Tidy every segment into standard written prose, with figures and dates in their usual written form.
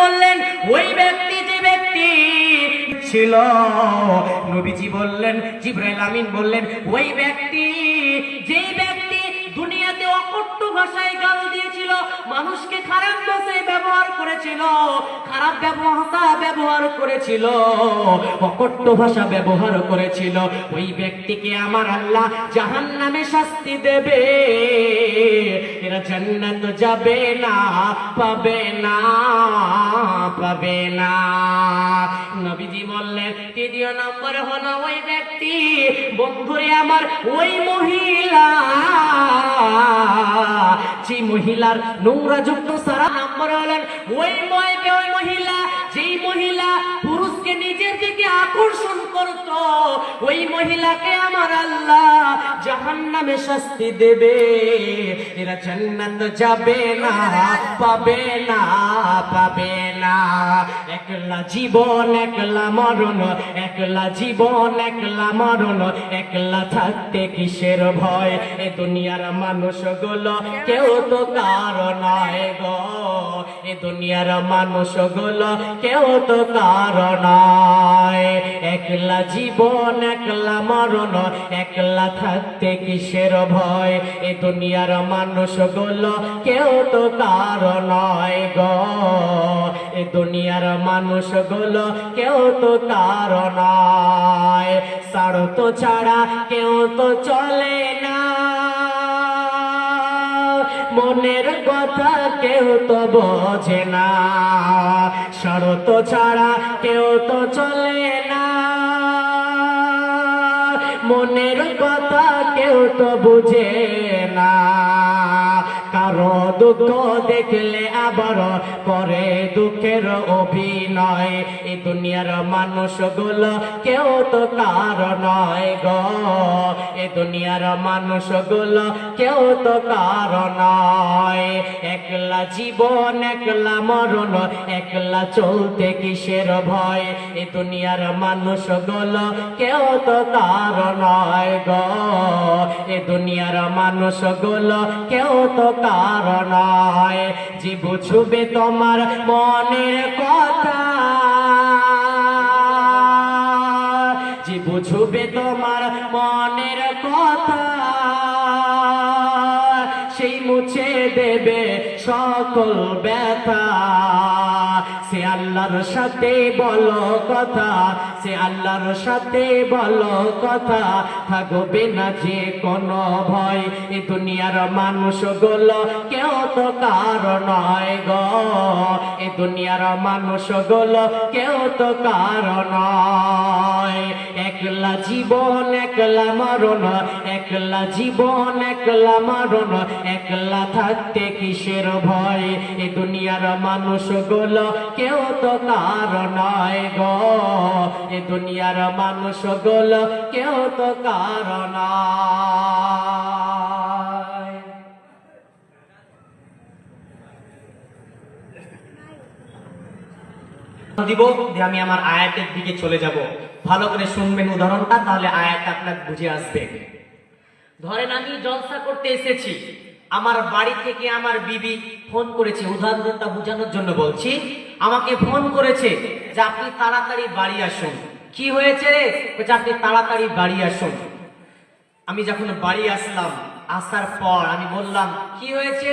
বললেন ওই ব্যক্তি যে ব্যক্তি ছিল, নবীজি বললেন, জিবরাইল আমিন বললেন ওই ব্যক্তি যেই ব্যক্তি দুনিয়াতে অকট্য ভাষায় গাল দিয়েছিল, মানুষকে খারাপ ভাষায় ব্যবহার করেছিল, খারাপ ব্যবহার করেছিল, অকট্য ভাষা ব্যবহার করেছিল, ওই ব্যক্তিকে আমার আল্লাহ জাহান্নামে শাস্তি দেবে। এরা জান্নাত যাবে না, পাবে না, পাবে না। নবীজি বললেন তৃতীয় নম্বর হলো ওই ব্যক্তি, বন্ধুরে আমার, ওই মহিলা, যে মহিলার নোংরাযুক্ত সারা নম্বর হলেন ওই মহিলা, যেই মহিলা পুরুষকে নিজের দিকে আকর্ষণ করত, ওই মহিলাকে আমার আল্লাহ জাহান্নামে শাস্তি দেবে। এরা জান্নাত যাবে না, পাবে না, পাবে না। একলা জীবন একলা মরণ, একলা জীবন একলা মরণ, একলা থাকতে কিসের ভয়? এ দুনিয়ার মানুষগুলো কেউ তো কারো নয় গো, এ দুনিয়ার মানুষগুলো কেউ তো কারো নয়। একলা জীবন একলা মরণ, একলা থাকতে কিসের ভয়? এ দুনিয়ার মানুষগুলো কেউ তো কারো নয় গো, এ দুনিয়ার মানুষগুলো কেউ তো কারো নয়। স্বার্থ ছাড়া কেউ তো চলে না, মনের কথা কেউ তো বোঝে না, স্বার্থ ছাড়া কেউ তো চলে না, মনের কথা কেউ তো বুঝে না। কারো দুঃখ দেখলে আবার করে দুঃখের অভিনয়, এই দুনিয়ার মানুষগুলো কেউ তো কারো নয় গো, এই দুনিয়ার মানুষগুলো কেউ তো কারো নয়। একলা জীবন একলা মরণ, একলা চলতে কিসের ভয়? এই দুনিয়ার মানুষগুলো কেউ তো কারো নয় গো, এই দুনিয়ার মানুষগুলো কেউ তো কারো নয়। যে বুঝবে তোমার মনের কথা, যে বুঝবে তোমার মনের কথা, সেই মুছে দেবে সকল ব্যথা। সে আল্লাহর সাথে বলো কথা, সে আল্লাহর সাথে বলো কথা, থাকবে না যে কোনো ভয়। এ দুনিয়ার মানুষগুলো কেউ তো কারো নয় গো, এ দুনিয়ার মানুষগুলো কেউ তো কারো নয়। একলা জীবন একলা মরণ, একলা জীবন একলা মরণ, একলা থাকতে কিসের ভয়? এ দুনিয়ার মানুষগুলো কেউ তো কারো নয় গো, এ দুনিয়ার মানুষগুলো কেউ তো কারো নয়। দিব যে আমি আমার আয়াতের দিকে চলে যাব, ভালো করে শুনবেন উদাহরণটা, তাহলে আয়াত আপনার বুঝে আসবে। ধরেন আমি জলসা করতে এসেছি, আমার বাড়ি থেকে আমার বিবি ফোন করেছে, উদাহরণটা বোঝানোর জন্য বলছি, আমাকে ফোন করেছে যে আপনি তাড়াতাড়ি বাড়ি আসুন। কি হয়েছে রে? বলছে আপনি তাড়াতাড়ি বাড়ি আসুন। আমি যখন বাড়ি আসলাম, আসার পর আমি বললাম কি হয়েছে?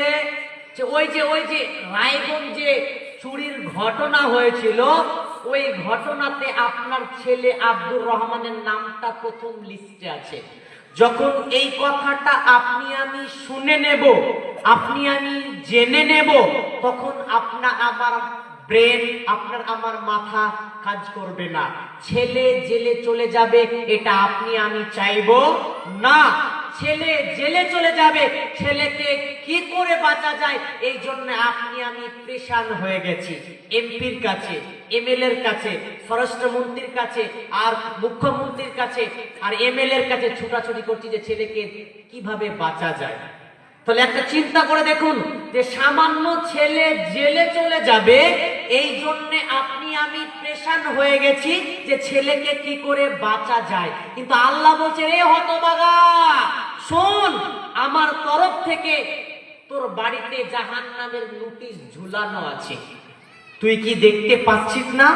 যে ওই যে রায়গঞ্জে চুরির ঘটনা হয়েছিল, ওই ঘটনাতে আপনার ছেলে আব্দুর রহমানের নামটা প্রথম লিস্টে আছে। যখন এই কথাটা আপনি আমি শুনে নেব, আপনি আমি জেনে নেব, তখন আপনার আমার ব্রেন, আপনার আমার মাথা কাজ করবে না, ছেলে জেলে চলে যাবে, এটা আপনি আমি চাইবো না। ছেলে জেলে চলে যাবে, ছেলেকে কি করে বাঁচা যায় এই জন্য আপনি আমি পেরেশান হয়ে গেছি। এমপির কাছে, এমএলএ এর কাছে, স্বরাষ্ট্রমন্ত্রীর কাছে, আর মুখ্যমন্ত্রীর কাছে, আর এমএলএ এর কাছে ছুটাছুটি করছি যে ছেলেকে কিভাবে বাঁচা যায়। তাহলে একটা চিন্তা করে দেখুন যে সামান্য ছেলে জেলে চলে যাবে, এই জন্য আপনি আমি পেরেশান হয়ে গেছি যে ছেলেকে কি করে বাঁচা যায়। কিন্তু আল্লাহ বলছে রে হতভাগা, শোন, আমার তরফ থেকে তোর বাড়িতে জাহান্নামের নোটিশ ঝুলানো আছে। তুই কি দেখতে পাচ্ছিস না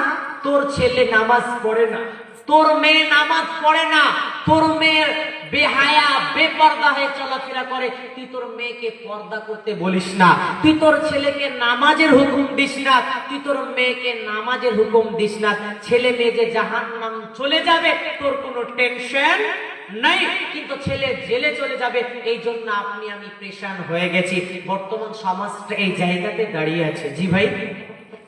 তোর ছেলে নামাজ পড়ে না, তোর মেয়ে নামাজ পড়ে না, তোর মেয়ের বেহায়া বেপর্দা হয়ে চলাফেরা করে, তুই তোর মেয়েকে পর্দা করতে বলিস না, তুই তোর ছেলেকে নামাজের হুকুম দিস না, তুই তোর মেয়েকে নামাজের হুকুম দিস না, ছেলে মেয়ে যে জাহান্নাম চলে যাবে তোর কোনো টেনশন নাই, কিন্তু ছেলে জেলে চলে যাবে এই জন্য আপনি আমি পেরেশান হয়ে গেছি। বর্তমান সমাজটা এই জায়গাতে দাঁড়িয়ে আছে। জি ভাই,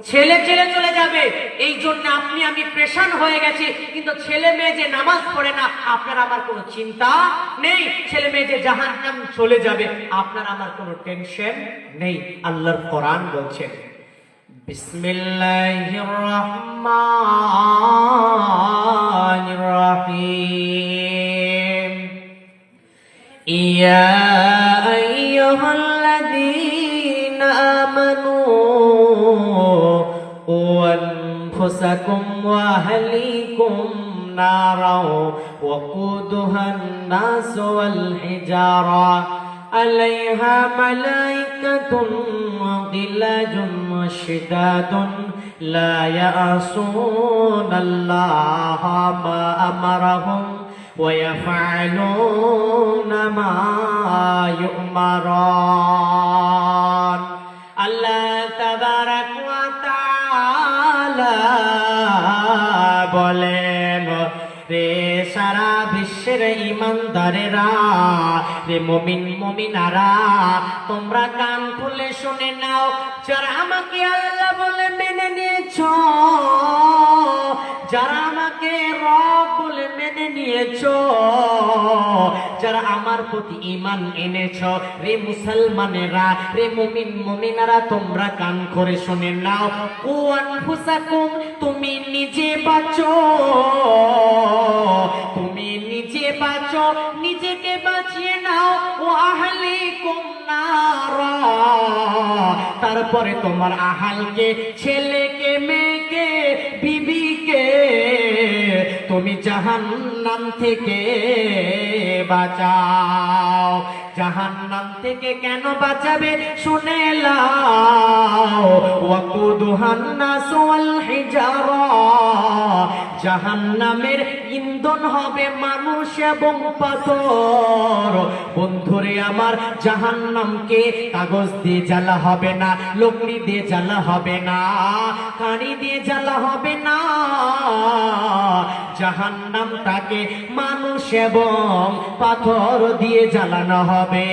ছেলে জেলে চলে যাবে এই জন্য আপনি আমি পেরেশান হয়ে গেছি, কিন্তু ছেলে মেয়ে যে নামাজ পড়ে না আপনার আমার কোনো চিন্তা নেই, ছেলে মেয়ে যে জাহান্নাম চলে যাবে আপনার আমার কোনো টেনশন নেই। আল্লাহর কোরআন বলছেন, বিসমিল্লাহির রহমানির রহিম, ইয়া আইয়ুহাল্লাযীনা আমানু وأنفسكم وأهليكم نارا وقودها الناس والحجارة عليها ملائكة غلاظ شداد لا يعصون الله ما أمرهم ويفعلون ما يؤمرون। আল্লাহ তাবারাক ওয়া তাআলা বলেন, রে সারা বিশ্বের ঈমানদারেরা, রে মুমিন মুমিনারা, তোমরা কান খুলে শুনে নাও, যারা আমাকে আল্লাহ বলে মেনে নিয়েছো, যারা আমাকে রব বলে মেনে নিয়েছো, যারা আমার প্রতি ঈমান এনেছো, রে মুসলমানেরা, রে মুমিন মুমিনারা, তোমরা কান করে শুনে নাও। ও আনফুসাকুম, তুমি নিজে বাঁচো, তুমি নিজে বাঁচো, নিজেকে বাঁচিয়ে নাও। ও আহলিকুম নারা, তারপরে তোমার আহালকে, ছেলেকে, মেয়েকে, বিবিকে তুমি জাহান্নাম থেকে বাঁচাও। জাহান্নাম থেকে কেন বাঁচাবে শুনে লাও, ওয়াকুদুহান নাস ওয়াল হিজারা, জাহান্নামের ইন্ধন হবে মানুষ এবং পাথর। বন্ধুরে আমার, জাহান্নামকে কাগজ দিয়ে জ্বালা হবে না, লকড়ি দিয়ে জ্বালা হবে না, কাঁড়ি দিয়ে জ্বালা হবে না, জাহান্নামটাকে মানুষ এবং পাথর দিয়ে জ্বালানো হবে।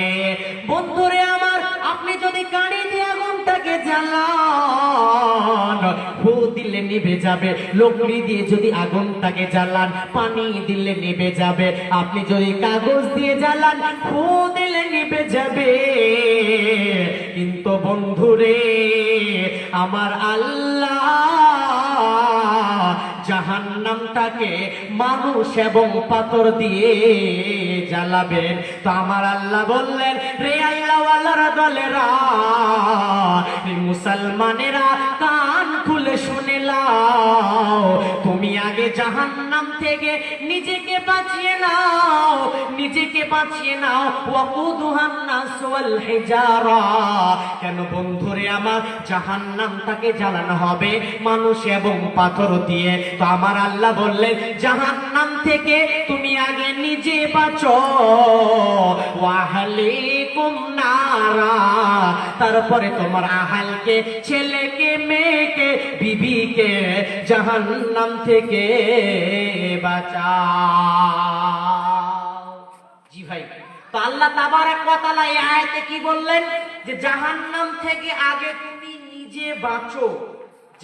বন্ধুরে আমার, আপনি যদি কাঁড়ি দিয়ে আগুনটাকে জ্বালান, ফু দিলে নিভে যাবে, লকড়ি দিয়ে যদি আগুনটাকে জ্বালান, পানি দিলে নিভে যাবে, আপনি যদি কাগজ দিয়ে জ্বালান, ফু দিলে নিভে যাবে। কিন্তু বন্ধুরে আমার, আল্লাহ জাহান্নামটাকে মানুষ এবং পাথর দিয়ে জ্বালাবেন। তো আমার আল্লাহ বললেন, রে আল্লাহওয়ালারা দলেরা, রে মুসলমানেরা, কান খুলে শুনে লাও, তুমি আগে জাহান্নাম থেকে নিজেকে বাঁচিয়ে নাও, নিজেকে বাঁচিয়ে নাও। ওয়াকুদুহান নাস ওয়াল হিজারা, কেন বন্ধুরে আমার, জাহান্নামটাকে জ্বালানো হবে মানুষ এবং পাথর দিয়ে। তো আমার আল্লাহ বললেন, জাহান্নাম থেকে তুমি আগে নিজে বাঁচো, ওয়া আহলিকুম নারা, তারপরে তোমার আহালকে, ছেলেকে, মেয়েকে, বিবিকে জাহান্নাম থেকে বাঁচাও। জি ভাই, তো আল্লাহ তাবারাক ওয়া তাআলা এই আয়াতে কি বললেন, যে জাহান্নাম থেকে আগে তুমি নিজে বাঁচো,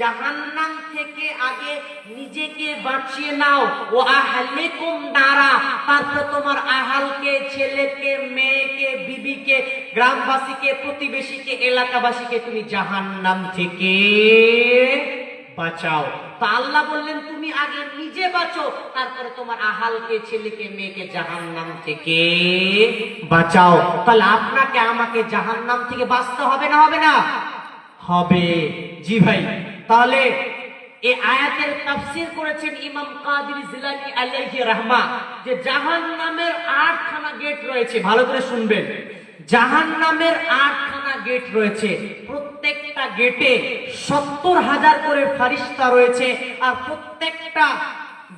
জাহান্নাম থেকে আগে নিজেকে বাঁচিয়ে নাও। ও আহলিকুম নারা, তারপর তোমার আহালকে, ছেলেকে, মেয়েকে, বিবিকে, গ্রামবাসীকে, প্রতিবেশীকে, এলাকাবাসীকে তুমি জাহান্নাম থেকে বাঁচাও। তো আল্লাহ বললেন, তুমি আগে নিজে বাঁচো, তারপরে তোমার আহালকে, ছেলেকে, মেয়েকে জাহান্নাম থেকে বাঁচাও। তাহলে আপনাকে আমাকে জাহান্নাম থেকে বাঁচতে হবে না, হবে না? হবে। জি ভাই, তাহলে এই আয়াতের তাফসীর করেছেন ইমাম কাদের জিলানী আলাইহি রাহমা, যে জাহান্নামের 8খানা গেট রয়েছে। ভালো করে শুনবেন, জাহান্নামের 8খানা গেট রয়েছে, প্রত্যেকটা গেটে 70,000 করে ফারিস্তা রয়েছে, আর প্রত্যেকটা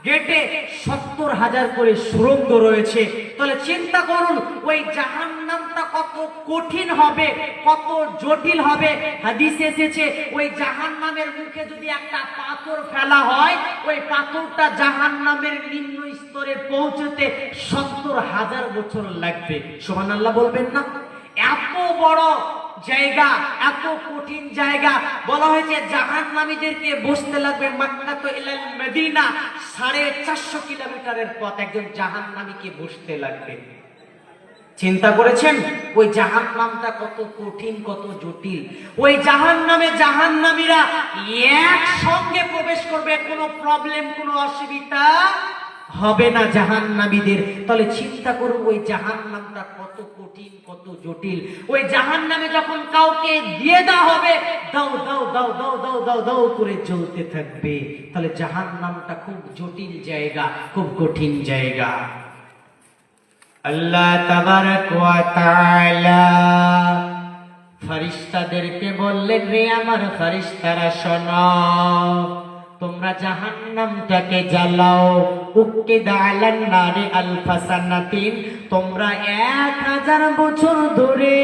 গেটে 70,000 করে সুড়ঙ্গ রয়েছে। তাহলে চিন্তা করুন ওই জাহান্নামটা কত কঠিন হবে, কত জটিল হবে। হাদিসে এসেছে ওই জাহান্নামের মুখে যদি একটা পাথর ফেলা হয়, ওই পাথরটা জাহান্নামের নিম্ন স্তরে পৌঁছতে 70,000 বছর লাগবে। সুবহানাল্লাহ বলবেন না? এত বড় জায়গা, এত কঠিন জায়গা। বলা হয়েছে জাহান্নামীদেরকে বসতে লাগবে মক্কা তো ইলাল মদিনা, 450 কিলোমিটারের পথ একজন জাহান্নামীকে বসতে লাগবে। চিন্তা করেছেন ওই জাহান্নামটা কত কঠিন, কত জটিল। ওই জাহান্নামে জাহান্নামীরা একসঙ্গে প্রবেশ করবে, কোনো প্রবলেম, কোনো অসুবিধা হবে না জাহান্নামীদের। তাহলে চিন্তা করুন ওই জাহান্নামটা কত কঠিন, কত জটিল। ওই জাহান্নামে যখন কাউকে দিয়ে দেওয়া হবে, দাও দাও দাও দাও দাও দাও দাও করে জ্বলতে থাকবে। তাহলে জাহান্নামটা খুব জটিল জায়গা, খুব কঠিন জায়গা। আল্লাহ তাবারক ওয়া তাআলা ফেরেশতাদেরকে বললেন, রে আমার ফেরেশতারা শোনো, তোমরা জাহান্নামটাকে জ্বালাও। উকিদা আলান নারি আলফা সানাতিন, তোমরা 1000 বছর ধরে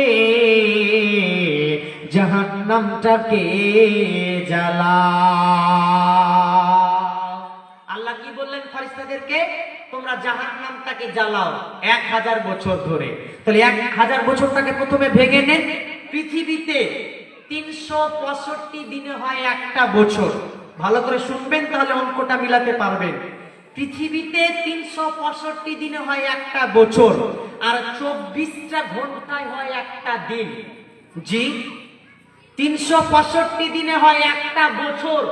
জাহান্নামটাকে জ্বালাও। আল্লাহ কি বললেন ফেরেশতাদেরকে? তোমরা জাহান্নামটাকে জ্বালাও 1000 বছর ধরে। তাহলে 1000 বছরটাকে প্রথমে ভেঙে নেন। পৃথিবীতে 365 দিনে হয় একটা বছর। ভালো করে শুনবেন, তাহলে অঙ্কটা মিলাতে পারবেন। পৃথিবীতে 365 দিনে হয় একটা বছর, আর 24টা ঘন্টায় হয় একটা দিন। জি, 365 দিনে হয় একটা বছর,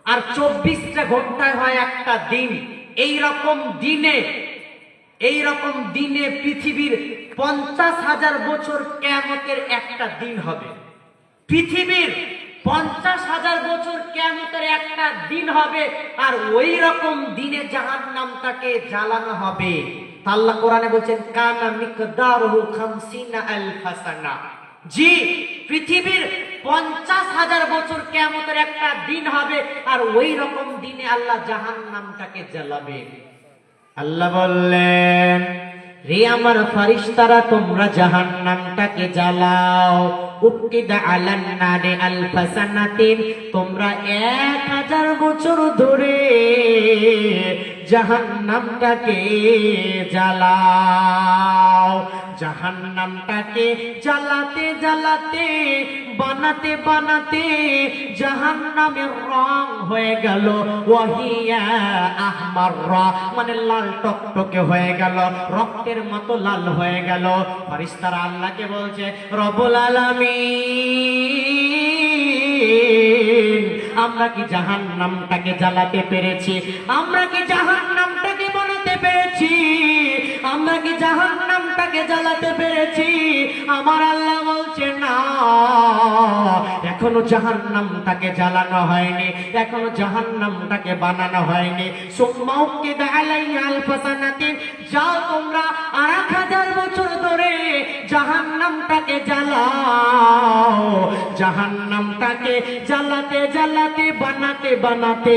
আর 24টা ঘন্টায় হয় একটা দিন। এই রকম দিনে পৃথিবীর 50,000 বছর কিয়ামতের একটা দিন হবে। পৃথিবীর 50,000 বছর কিয়ামতের একটা দিন হবে, আর ওই রকম দিনে জাহান্নামটাকে জ্বালানো হবে। আল্লাহ কোরআনে বলছেন কানা মিকদারুহু 50 আলফা সানা। জি, পৃথিবীর 50,000 বছর কিয়ামতের একটা দিন হবে, আর ওই রকম দিনে আল্লাহ জাহান্নামটাকে জ্বালাবে। আল্লাহ বললেন, রে আমার ফেরেশতারা, তোমরা জাহান্নামটাকে জ্বালাও। উকিদা আলান নারি আলফা সানাতিন, তোমরা 1000 বছর ধরে জাহান্নামটাকে জ্বালাও। জাহান্নামটাকে জ্বালাতে জ্বালাতে, বানাতে বানাতে জাহান্নামের রং হয়ে গেল ওয়াহিয়া আহমাররা, মানে লাল টকটকে হয়ে গেল, রক্তের মতো লাল হয়ে গেল। ফেরেশতারা আল্লাহকে বলছে, রব্বুল আলামিন, আমরা কি জাহান্নামটাকে জ্বালাতে পেরেছি? আমরা কি জাহান্নামটাকে বানাতে পেরেছি? আমরা কি জাহান্নামটাকে জ্বালাতে পেরেছি? আমার আল্লাহ বলছে না, এখনো জাহান্নামটাকে জ্বালানো হয়নি, এখনো জাহান্নামটাকে বানানো হয়নি। সুম্মা উকিদা আলাইহা আলফা সানাতিন, যাও তোমরা 1000 বছর ধরে জাহান্নামটাকে জ্বালাও। জাহান্নামটাকে জ্বালাতে জ্বালাতে, বানাতে বানাতে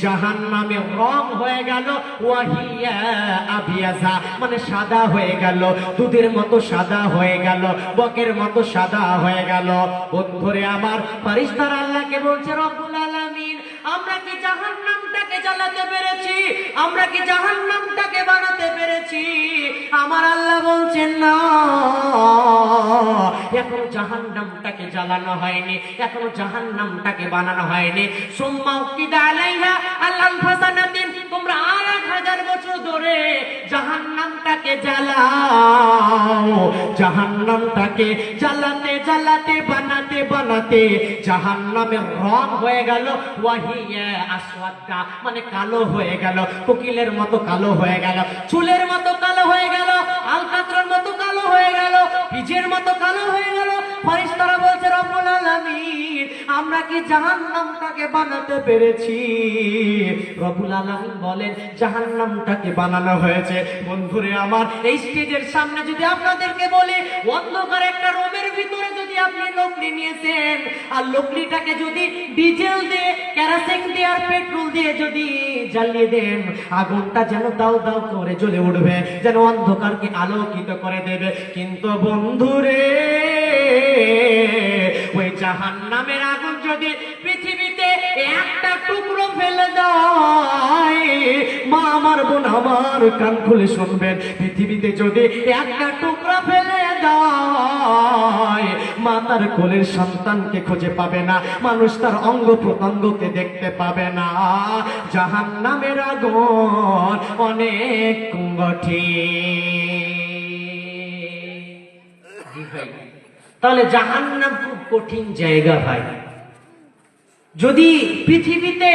জাহান্নামের রং হয়ে গেল ওয়াহিয়া আবিয়াজা, মানে সাদা হয়ে গেল, দুধের মতো সাদা হয়ে গেল, বকের মতো সাদা হয়ে গেল। বন্ধুরে আমার, ফেরেশতারা আল্লাহকে বলছে, রব্বুল আলামিন, আমরা কি জাহান্নামটাকে জ্বালাতে পেরেছি? আমরা কি জাহান্নামটাকে বানাতে পেরেছি? আমার আল্লাহ বলছেন না, এখনো জাহান্নামটাকে জ্বালানো হয়নি, এখনো জাহান্নামটাকে বানানো হয়নি। সুম্মা উকিদা আলাইহা আলফা সানাতিন, তোমরা 1000 বছর ধরে জাহান্নামটাকে জ্বালাও। জাহান্নামটাকে জ্বালাতে জ্বালাতে, বানাতে বানাতে জাহান্নামের রং হয়ে গেল ওয়াহিয়া আসওয়াদা, মানে কালো হয়ে গেল, কোকিলের মতো কালো হয়ে গেল, চুলের মতো কালো হয়ে গেল, আলকাতরার মতো কালো হয়ে গেল, বীজের মতো কালো হয়ে গেল। ফেরেশতারা বলছে, রব্বুল আলামিন, আমরা কি জাহান্নামটাকে বানাতে পেরেছি? রব্বুল আলামিন বলেন জাহান্নামটাকে বানানো হয়েছে। বন্ধুরে আমার, এই স্টেজের সামনে যদি আপনাদেরকে বলি, অন্ধকার একটা রুমের ভিতরে যদি আপনি লকড়ি নিয়েছেন, আর লকড়িটাকে যদি ডিজেল দিয়ে, কেরোসিন দিয়ে আর পেট্রোল দিয়ে যদি জ্বালিয়ে দেন, আগুনটা যেন দাউ দাউ করে জ্বলে উঠবে, যেন অন্ধকারকে আলোকিত করে দেবে। কিন্তু বন্ধুরে, ওই জাহান্নামের আগুন যদি পৃথিবীতে একটা টুকরো ফেলে দেয়, মা আমার, বোন আমার, কান খুলে শুনবেন, পৃথিবীতে যদি একটা টুকরো ফেলে দেয়, মা তার কোলের সন্তানকে খুঁজে পাবে না, মানুষ তার অঙ্গ প্রত্যঙ্গকে দেখতে পাবে না। জাহান্নামের আগুন অনেক কঠিন। তাহলে জাহান্নাম খুব কঠিন জায়গা ভাই। যদি পৃথিবীতে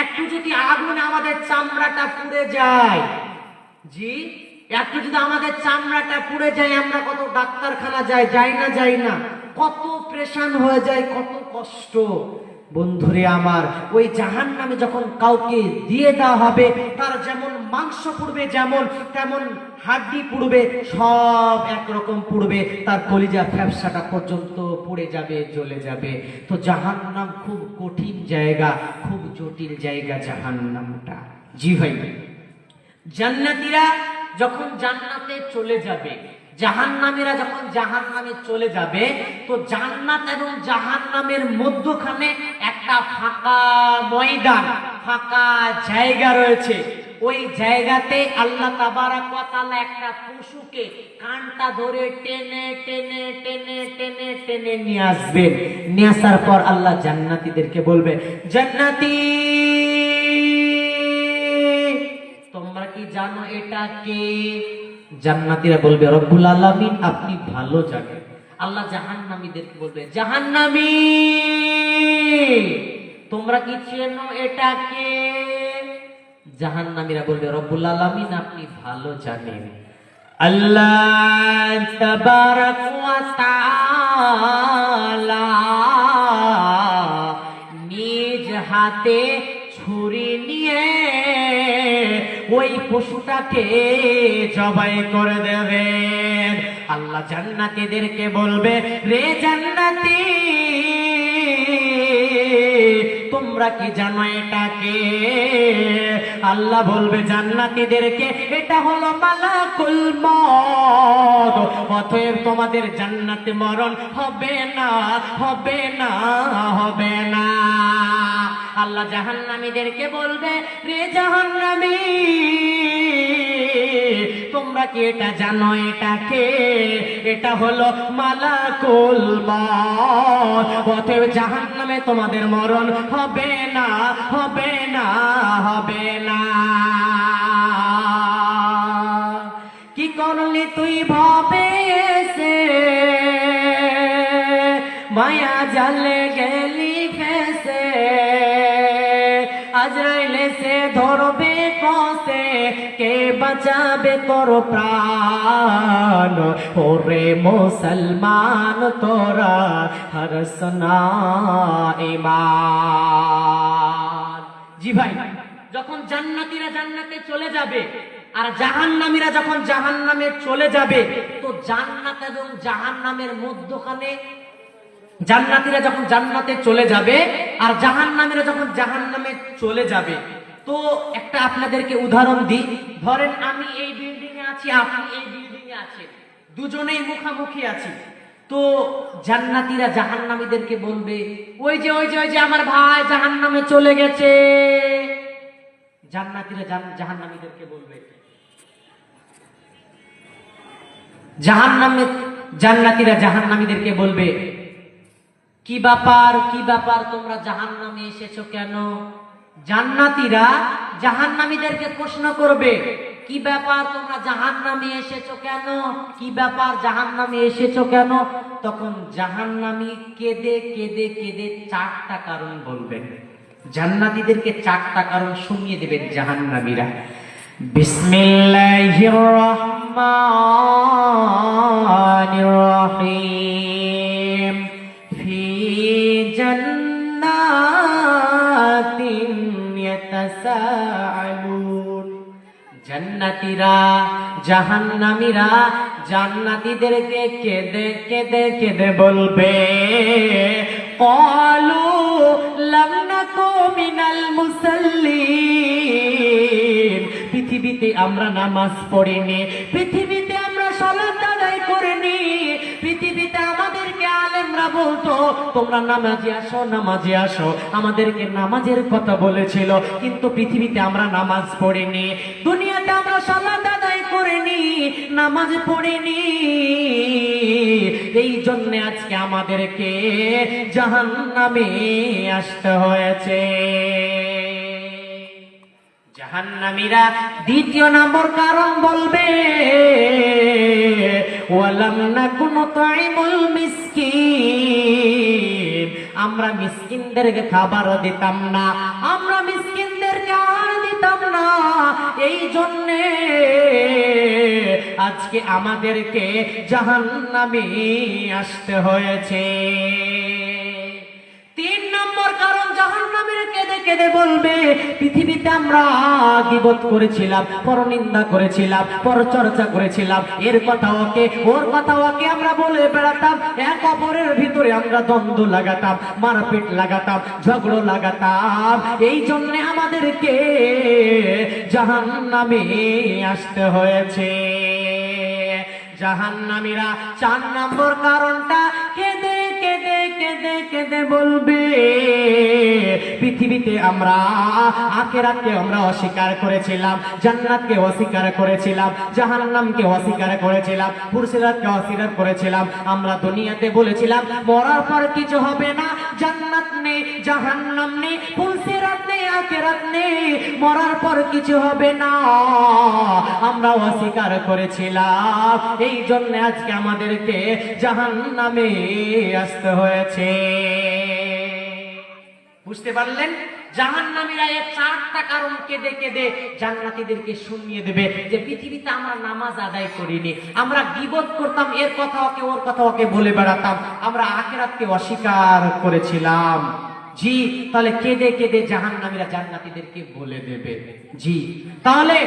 একটু যদি আগুন আমাদের চামড়াটা পুড়ে যায়, জি, একটু যদি আমাদের চামড়াটা পুড়ে যায়, আমরা কত ডাক্তারখানা যাই না, কত প্রেশান হয়ে যায়, কত কষ্ট। বন্ধুরে আমার, ওই জাহান্নামে যখন কাউকে দিয়ে দেওয়া হবে, তার যেমন মাংস পুড়বে, যেমন তেমন হাড্ডি পুড়বে, সব একরকম পুড়বে, তার কলিজা ফ্যাপসাটা পর্যন্ত পুড়ে যাবে, জ্বলে যাবে। তো জাহান্নাম খুব কঠিন জায়গা, খুব জটিল জায়গা জাহান্নামটা। জি ভাই, জান্নাতীরা যখন জান্নাতে চলে যাবে, জাহান্নামীরা যখন জাহান্নামে চলে যাবে, তো জান্নাত এবং জাহান্নামের মধ্যখানে একটা ফাঁকা ময়দান, ফাঁকা জায়গা রয়েছে। ওই জায়গাতে আল্লাহ তাবারক ওয়া তাআলা একটা পশুকে কানটা ধরে টেনে টেনে টেনে টেনে টেনে নিয়ে আসবেন। নিয়ে আসার পর আল্লাহ জান্নাতীদেরকে বলবে, জান্নাতি, তোমরা কি জানো এটা কে? জান্নাতীরা বলবে, রব্বুল আলামিন আপনি ভালো জানেন। আল্লাহ জাহান্নামীদেরকে বলবে, জাহান্নামী, তোমরা কি চেনো এটা কে? জাহান্নামীরা বলবে, রব্বুল আলামিন আপনি ভালো জানেন। আল্লাহ তাবারক ওয়া তাআলা নিজ হাতে ছুরি নিয়ে ওই পশুটাকে জবাই করে দেবেন। আল্লাহ জান্নাতীদেরকে বলবে, রে জান্নাতি, তোমরা কি জানো এটাকে? আল্লাহ বলবে জান্নাতীদেরকে, এটা হলো মালাকুল মউত। অতএব তোমাদের জান্নাতে মরণ হবে না, হবে না, হবে না। আল্লাহ জাহান্নামীদেরকে বলবে, রে জাহান্নামী, তোমরা কি এটা জানো এটাকে? এটা হলো মালাকুল মউত। অতএব জাহান্নামে তোমাদের মরণ হবে না, হবে না, হবে না। কি করলি তুই ভাবে এসে, মায়া জালে গেলি ফেসে, আজরাইলে সে ধরবে কসে, কে বাঁচাবে তোর প্রাণ? ওরে মুসলমান, তোরা হরস না ঈমান। জি ভাই, যখন জান্নাতীরা জান্নাতে চলে যাবে আর জাহান্নামীরা যখন জাহান্নামে চলে যাবে, তো জান্নাত এবং জাহান্নামের মধ্যখানে, জান্নাতীরা যখন জান্নাতে চলে যাবে আর জাহান্নামীরা যখন জাহান্নামে চলে যাবে, তো একটা আপনাদেরকে উদাহরণ দিই। ধরেন আমি এই বিল্ডিং এ আছি, আপনি এই বিল্ডিং এ আছেন, দুজনেই মুখামুখি আছি। তো জান্নাতীরা জাহান্নামীদেরকে বলবে, ওই যে ওই যে ওই যে আমার ভাই জাহান্নামে চলে গেছে। জান্নাতীরা জাহান্নামীদেরকে বলবে, জান্নাতীরা জাহান্নামীদেরকে বলবে, কি ব্যাপার, কি ব্যাপার, তোমরা জাহান্নামে এসেছো কেন? জান্নাতীরা জাহান্নামীদেরকে প্রশ্ন করবে, কি ব্যাপার, তোমরা জাহান্নামে এসেছো কেন? কি ব্যাপার, জাহান্নামে এসেছো কেন? তখন জাহান্নামী কেঁদে কেঁদে কেঁদে 4টা কারণ বলবেন। জান্নাতীদেরকে 4টা কারণ শুনিয়ে দেবেন জাহান্নামীরা। বিসমিল্লাহির রহমানির রহিম। ফি ফি জান্নাতিন ইয়াতাসাআলুন। জান্নাতীরা জাহান্নামীরা জান্নাতীদেরকে কেঁদে কেঁদে কেঁদে বলবে, ক্বালু লাম নাকু মিনাল মুসাল্লিন, পৃথিবীতে আমরা নামাজ পড়িনি, পৃথিবীতে আমরা সালাত আদায় করিনি, পৃথিবীতে আমাদেরকে আলেমরা বলতো তোমরা নামাজে আসো নামাজে আসো, আমাদেরকে নামাজের কথা বলেছিল, কিন্তু পৃথিবীতে আমরা নামাজ পড়িনি, দুনিয়াতে আমরা সালাত আদায় করিনি, নামাজ পড়িনি, এই জন্য আজকে আমাদেরকে জাহান্নামে আসতে হয়েছে। জাহান্নামীরা দ্বিতীয় নম্বর কারণ বলবে, ওয়ালাম নাকু নুতঈমুল মিসকিন, আমরা মিসকিনদেরকে খাবার দিতাম না, আমরা মিসকিনদেরকে আহার দিতাম না, এই জন্যে আজকে আমাদেরকে জাহান্নামে আসতে হয়েছে। তিন নম্বর কারণ জাহান্নামীরা কেঁদে কেঁদে বলবে, পৃথিবীতে আমরা গীবত করেছিলাম, পরনিন্দা করেছিলাম, পরচর্চা করেছিলাম, এর কথা ওকে ওর কথা ওকে আমরা বলে বেড়াতাম, এক অপরের ভিতরে আমরা দ্বন্দ্ব লাগাতাম, মারপিট লাগাতাম, ঝগড়া লাগাতাম, এই জন্য আমাদেরকে জাহান্নামে আসতে হয়েছে। জাহান্নামীরা চার নম্বর কারণটা কেঁদে কেঁদে কেঁদে কেঁদে বলবে, পৃথিবীতে আমরা আখিরাতকে আমরা অস্বীকার করেছিলাম, জান্নাতকে অস্বীকার করেছিলাম, জাহান্নামকে অস্বীকার করেছিলাম, ফুরসিরাতকে অস্বীকার করেছিলাম, আমরা দুনিয়াতে বলেছিলাম মরার পর কিছু হবে না, জান্নাত নেই, জাহান্নাম নেই, ফুরসিরাত নেই, আখিরাত নেই, মরার পর কিছু হবে না, আমরা অস্বীকার করেছিলাম, এই জন্য আজকে আমাদেরকে জাহান্নামে আসতে হয়েছে। বুঝতে পারলেন? জাহান্নামীরা এই চারটা কারণ কেঁদে কেঁদে জান্নাতীদেরকে শুনিয়ে দেবে যে পৃথিবীতে আমরা নামাজ আদায় করিনি, আমরা গীবত করতাম, এর কথা ওকে ওর কথা ওকে বলে বেড়াতাম, আমরা আখিরাতকে অস্বীকার করেছিলাম। জি, তাহলে কেঁদে কেঁদে জাহান্নামীরা জান্নাতীদেরকে বলে দেবে। জি, তাহলে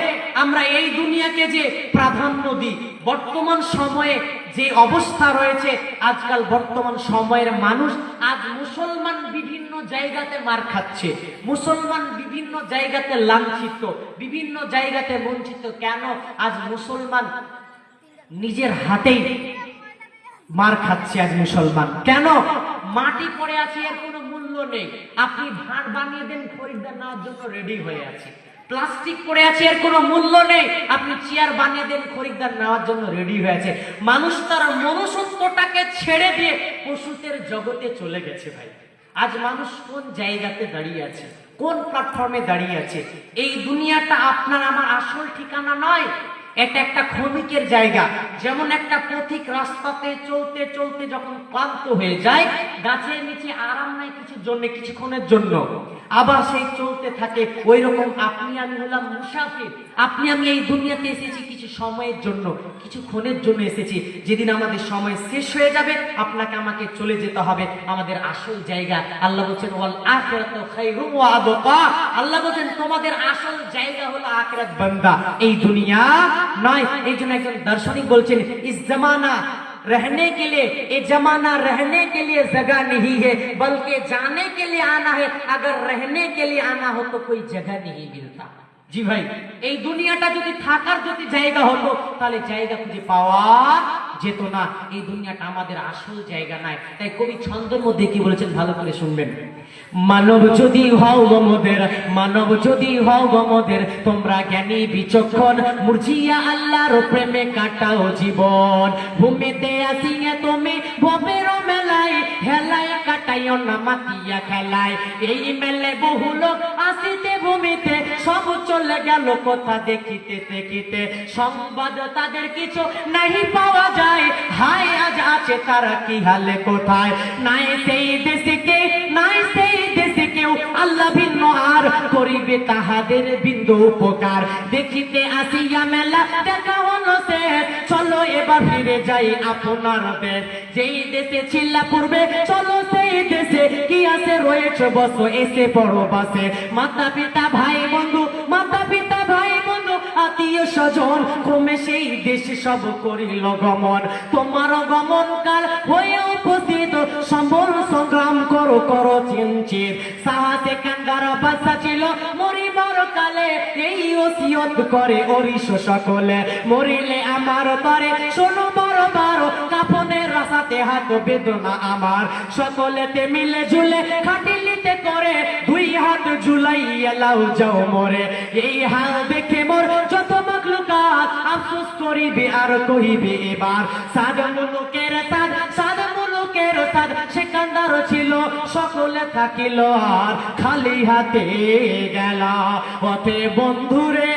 আমরা এই দুনিয়াকে যে প্রাধান্য দিই, বর্তমান সময়ে যে অবস্থা রয়েছে, আজকাল বর্তমান সময়ের মানুষ, আজ মুসলমান বিভিন্ন জায়গাতে মার খাচ্ছে, মুসলমান বিভিন্ন জায়গাতে লাঞ্ছিত, বিভিন্ন জায়গাতে বঞ্চিত। কেন? আজ মুসলমান নিজের হাতেই মার খাচ্ছে। আজ মুসলমান কেন? মাটি পড়ে আছে, এর কোনো মূল্য নেই, আপনি ভাঁড় বানিয়ে দেন, খরিদ্দার নেওয়ার জন্য রেডি হয়ে আছে। প্লাস্টিক পড়ে আছে, এর কোনো মূল্য নেই, আপনি চেয়ার বানিয়ে দেন, খরিদ্দার নেওয়ার জন্য রেডি হয়ে আছে। মানুষ তার মনুষ্যত্বটাকে ছেড়ে দিয়ে পশুদের জগতে চলে গেছে। ভাই, আজ মানুষ কোন জায়গাতে দাঁড়িয়ে আছে, কোন প্ল্যাটফর্মে দাঁড়িয়ে আছে? এই দুনিয়াটা আপনার আমার আসল ঠিকানা নয়, এটা একটা ক্ষণিকের জায়গা। যেমন একটা পথিক রাস্তাতে চলতে চলতে যখন ক্লান্ত হয়ে যায়, গাছের নিচে আরাম নাই কিছুক্ষণের জন্য, আবার সেই চলতে থাকে, ওই রকম আপনি আমি হলাম মুসাফির। আপনি আমি এই দুনিয়াতে এসেছি কিছু সময়ের জন্য, কিছুক্ষণের জন্য এসেছি। যেদিন আমাদের সময় শেষ হয়ে যাবে, আপনাকে আমাকে চলে যেতে হবে আমাদের আসল জায়গা। আল্লাহ বলছেন ওয়াল আখিরাতু খায়রুম ওয়া আবকা, আল্লাহ বলছেন তোমাদের আসল জায়গা হলো আখিরাত বান্দা, এই দুনিয়া নয়। এই জন্য একজন দার্শনিক বলছেন, ইস জামানা रहने के लिए, ये जमाना रहने के लिए जगह नहीं है, बल्कि जाने के लिए आना है। अगर रहने के लिए आना हो तो कोई जगह नहीं मिलता। জি ভাই, এই দুনিয়াটা যদি থাকার যদি জায়গা হতো, তাহলে জায়গা খুঁজে পাওয়া যেত না। এই দুনিয়াটা আমাদের আসল জায়গা নাই। তাই কবি ছন্দের মধ্যে কি বলেছেন, ভালো করে শুনবেন। মানব যদি হও গো মোদের, মানব যদি হও গো মোদের, তোমরা জ্ঞানী বিচক্ষণ, মুরজিয়া আল্লাহর প্রেমে কাটাও জীবন। ভূমিতে আসিয়া তুমি ভবের মেলায়, হেলায় কাটাইও না মাতিয়া খেলায়। এই মেলে বহু লোক আসিতে ভূমিতে, সব চলে গেল কথা দেখিতে দেখিতে। সংবাদ তাদের কিছু নাহি পাওয়া যায়, হায় আজ আছে তারা কি হালে কোথায়। নাই সেই দেশকে, নাই সেই দেশে কেউ, আল্লাহ ভিন্ন আর করিবে তাহাদের বিন্দু উপকার। দেখিতে আসিয়া মেলা দেখা হলো সে, চলো এবার ফিরে যাই আপনার দেশ, যেই দেশে ছিলা পূর্বে চলো সেই দেশে, কি আছে রয়েছে বসো এসে পড়ো বাসে। মাতা পিতা ভাই বন্ধু, মাতা পিতা ভাই বন্ধু আত্মীয় স্বজন ক্রমে সেই দেশে সব করিল গমন। তোমার গমন কাল হয়ে উপস্থিত সম্বল সংগ্রাম করো করো চিনচিত। সাহায্যে কাঙ্গার বাচ্চা ছিল মরিবার কালে, এই ওসিয়ত করে অরিস সকলে। মরিলে আমার তরে শোনো বারো বারো, কাফনের রাসাতে হাত বেদনা আমার। সকলেতে মিলে ঝুলে খাটিলিতে করে, দুই হাত ঝুলাইয়া লাউ যাও মরে। এই হাল দেখে মোর যত মাখলুকাত আফসোস করিবে আর কহিবে এবার। সাদ মুলুকের তাজ, সাদ মুলুকের তাজ সেকান্দার ছিল, সকলে থাকিল আর খালি হাতে গেল। পথে বন্ধুরে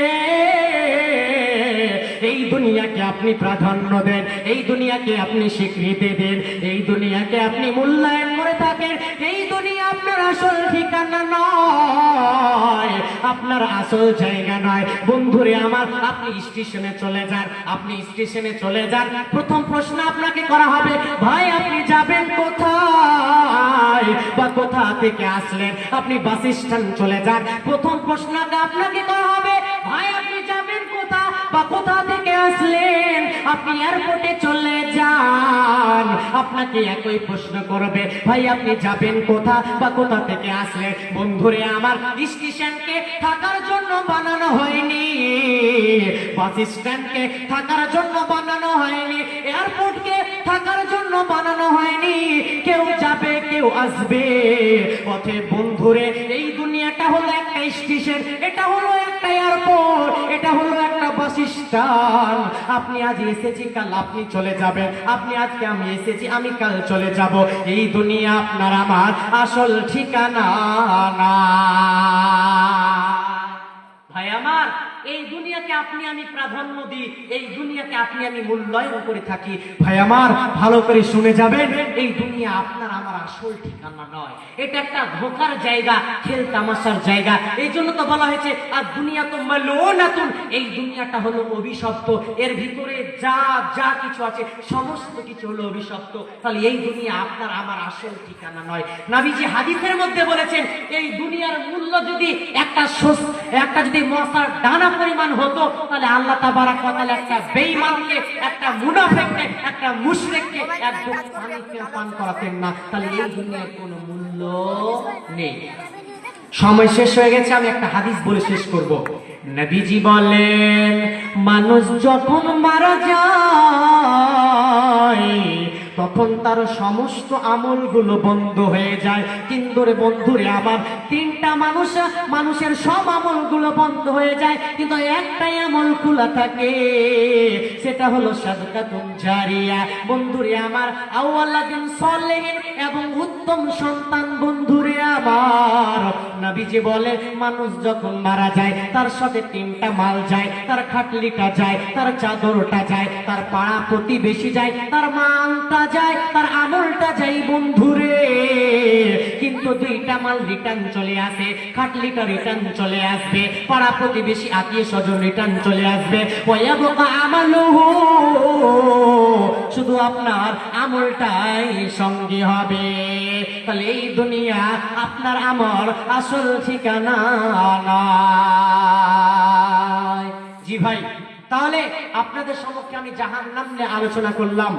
এই দুনিয়াকে আপনি প্রাধান্য দেন, এই দুনিয়াকে আপনি স্বীকৃতি দেন, এই দুনিয়াকে আপনি মূল্যায়ন করে থাকেন। এই দুনিয়া আপনার আসল ঠিকানা নয়, আপনার আসল জায়গা নয়। বন্ধুরে আমার, আপনি স্টেশনে চলে যান, আপনি স্টেশনে চলে যান। প্রথম প্রশ্ন আপনাকে করা হবে, ভাই আপনি যাবেন কোথায় বা কোথা থেকে আসলেন? আপনি বাস স্ট্যান্ড চলে যান, প্রথম প্রশ্নটা আপনাকে করা হবে, ভাই আপনি যাবেন কোথা বা কোথা থেকে আসলেন? আপনি এয়ারপোর্টে চলে যান, আপনাকে একই প্রশ্ন করবে, ভাই আপনি যাবেন কোথা বা কোথা থেকে আসলেন? বন্ধুরে আমার, স্টেশনকে থাকার জন্য বানানো হয়নি, বাস স্ট্যান্ডকে থাকার জন্য বানানো হয়নি, এয়ারপোর্টকে থাকার জন্য বানানো হয়নি। কেউ যাবে কেউ আসবে পথে। বন্ধুরে এই দুনিয়াটা হলো একটা স্টেশন, এটা হলো একটা এয়ারপোর্ট, এটা হলো একটা বাস স্ট্যান্ড। আপনি আজ এসেছি, কাল আপনি চলে যাবেন, আপনি আজকে আমি এসেছি, আমি কাল চলে যাব। এই দুনিয়া আপনার আমার আসল ঠিকানা না। ভাই আমার, এই দুনিয়াকে আপনি আমি প্রাধান্য দিই, এই দুনিয়াকে আপনি আমি মূল্যায়ন করে থাকি। ভাই আমার, ভালো করে শুনে যাবেন, এই দুনিয়া আপনার আমার আসল ঠিকানা নয়, এটা একটা ধোকার জায়গা, খেল তামাশার জায়গা। এই জন্য তো বলা হয়েছে আর দুনিয়া তো মালউনাতুন, এই দুনিয়াটা হলো অভিশপ্ত, এর ভিতরে যা যা কিছু আছে সমস্ত কিছু হলো অভিশপ্ত। তাহলে এই দুনিয়া আপনার আমার আসল ঠিকানা নয়। নবীজি হাদিসের মধ্যে বলেছেন, এই দুনিয়ার মূল্য যদি একটা যদি মশার ডানা পরিমাণ হতো, তাহলে আল্লাহ তাবারাক ওয়া তাআলা একটা বেঈমানকে, একটা মুনাফিককে, একটা মুশরিককে একদম পানিতে পান করাতেন না। তাহলে এই দুনিয়ার কোনো মূল্য নেই। সময় শেষ হয়ে গেছে, আমি একটা হাদিস বলে শেষ করব। নবীজি বলেন, মানুষ যখন মারা যায় তখন তার সমস্ত আমলগুলো বন্ধ হয়ে যায়। কিন্তু রে বন্ধুরে আমার, তিনটা মানুষের সব আমলগুলো বন্ধ হয়ে যায়, কিন্তু একটাই আমল খোলা থাকে, সেটা হলো সাদকাতুন জারিয়া। বন্ধুরে আমার, আওয়ালাদিন সলিহিন এবং উত্তম সন্তান। বন্ধুরে আমার, নবীজি বলে, মানুষ যখন মারা যায় তার সাথে তিনটা মাল যায়, তার খাটলিটা যায়, তার চাদরটা যায়, তার পাড়া প্রতিবেশী যায়, তার মানটা যায়, তার আমলটা যায়। বন্ধুরে, কিন্তু দুইটা মাল রিটার্ন চলে আসে, খাটলিটা রিটার্ন চলে আসবে, পাড়া প্রতিবেশী আত্মীয় স্বজন রিটার্ন চলে আসবে। ওয়ায়াবকা আমালুহু, শুধু আপনার আমলটাই সঙ্গী হবে। তাহলে এই দুনিয়া আপনার আমার আসল ঠিকানা নয়। জি ভাই, তাহলে আপনাদের সম্মুখে আমি জাহান্নাম নিয়ে আলোচনা করলাম।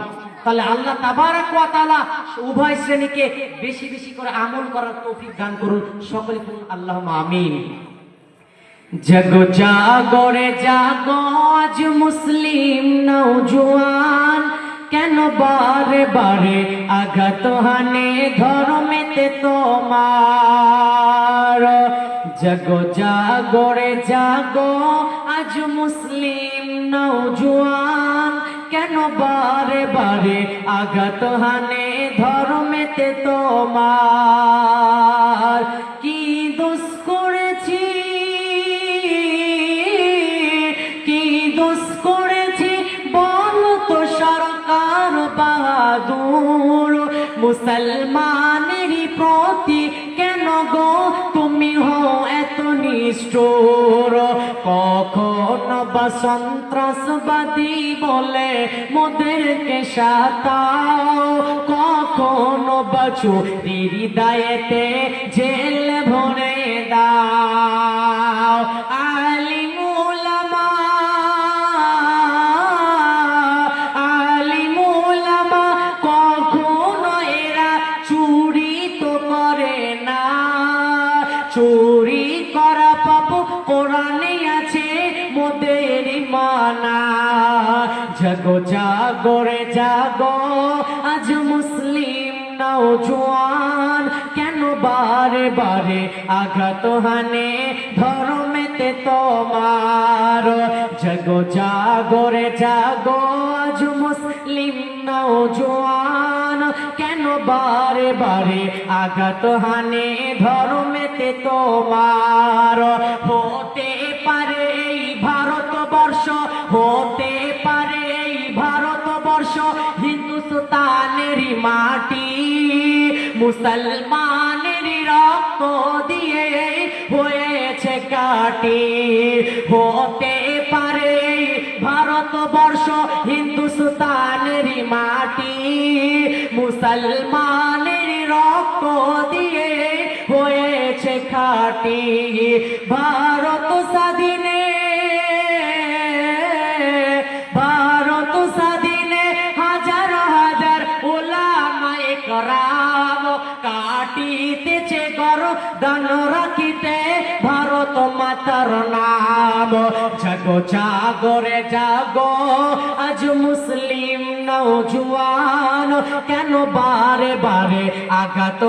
তাহলে আল্লাহ তাবারাক ওয়া তাআলা উভয় শ্রেণীকে বেশি বেশি করে আমল করার তৌফিক দান করুন। সকলে বলুন আল্লাহুম্মা আমিন। জাগো জাগরে জাগো আজ মুসলিম নওজোয়ান, কেন বারে বারে আঘাত হানে ধর্মেতে তোমার। জাগো জাগরে জাগো আজ মুসলিম নওজোয়ান, কেন বারে বারে আঘাত হানে ধর্মেতে তোমার। কি দোষ করেছি, কি দোষ করেছি বলো তো সরকার বাহাদুর। মুসলমানেরই প্রতি কেন গো তুমি হও এত নিষ্ঠুর। কখনো বা বা সন্ত্রাসবাদী বলে মোদেরকে সাতাও, কখনো বা চুরির দায়েতে জেল ভরে দাও। আলিম উলামা, আলিম উলামা কখনো এরা চুরি তো করে না, চুরি করা পাপ কোরআনে আছে মোদের মানা। জাগো জাগো রে জাগো আজ মুসলিম নওজোয়ান, কেন বারে বারে আঘাত হানে ধর্মেতে তোমার। জাগো জাগো রে জাগো আজ মুসলিম নওজোয়ান, কেন বারে বারে আঘাত হানে ধর্মেতে তোমার। হতে পারে এই ভারতবর্ষ, হতে পারে এই ভারতবর্ষ হিন্দুস্তানেরই মাটি, মুসলমানের রক্ত দিয়ে হয়েছে কাটি। হতে পারে এই ভারতবর্ষ হিন্দুস্তানেরই মাটি, মুসলমানের রক্ত দিয়ে হয়েছে খাটি। ভারত স্বাধীনে, ভারত স্বাধীনে হাজার হাজার ওলামায়ে কেরাম কাটিতেছে গর্দান রাখিতে ভারত মাতার নাম। জাগো জাগো রে জাগো আজ মুসলিম নওজোয়ান, কেন বারে বারে আঘাত